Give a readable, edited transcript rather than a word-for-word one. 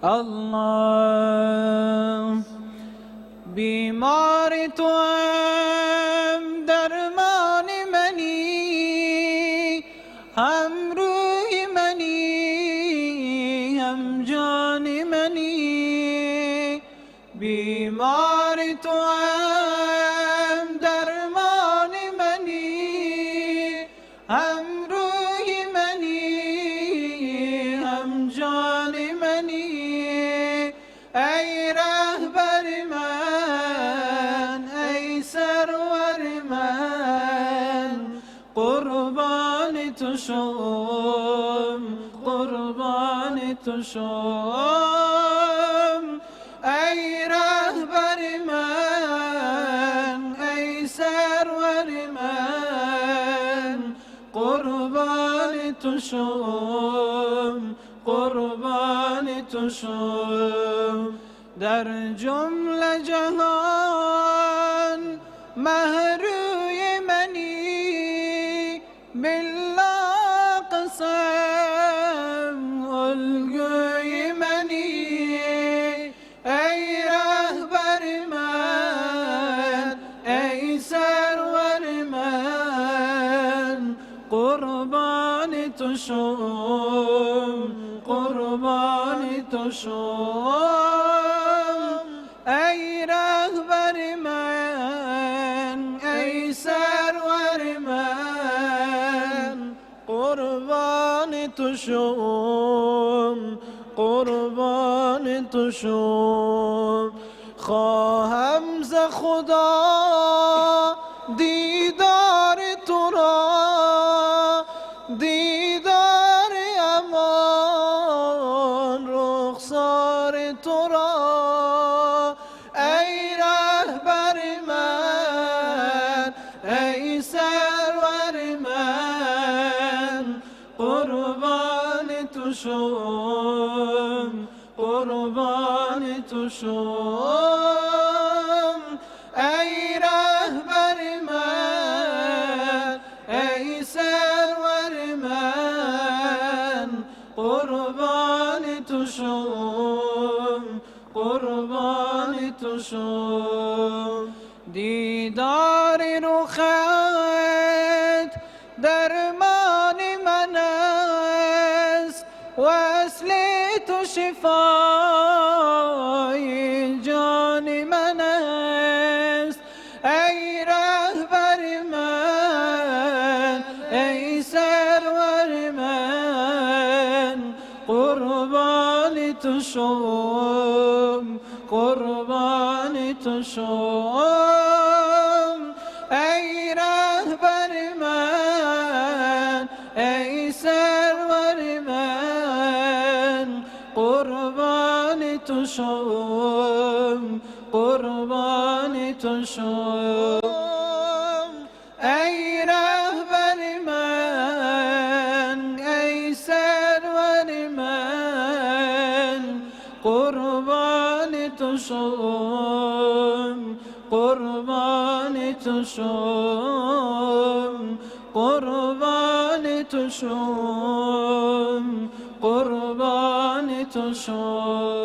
الله بیمار توام درمان منی، هم روح منی هم جان منی. بیمار توام درمان منی، هم روح منی هم جان منی. ای رهبر من ای سرور من، قربان تو شم قربان تو شم. ای رهبر من ای سرور من، قربان تو شم قربان تو شم. در جمله جهان مهروی منی، بالله قسم الگوی منی. ای رهبر من ای سرور من، قربان تو شم قربان تو شم. ای رهبر من ای سرور من، قربان تو شم قربان تو شم. خواهم ز خدا دیدار تو را، دیدار امان رخسار تو را. ای رهبر من ای سرور من، قربان تو شم قربان تو شم. ای رهبر من ای سرور من، قربان تو شم قربان تو شم. دیدار رخت درمان من است، وصل تو شفای جان من است. ای رهبر من ای سرور من، قربان تو شم قربان تو شم. ای رهبر من ای سرور من، قربان تو شم قربان تو شم. ای رهبر من ای سرور من، قربان تو شم قربان تو شم. قربان تو شم قربان تو شم.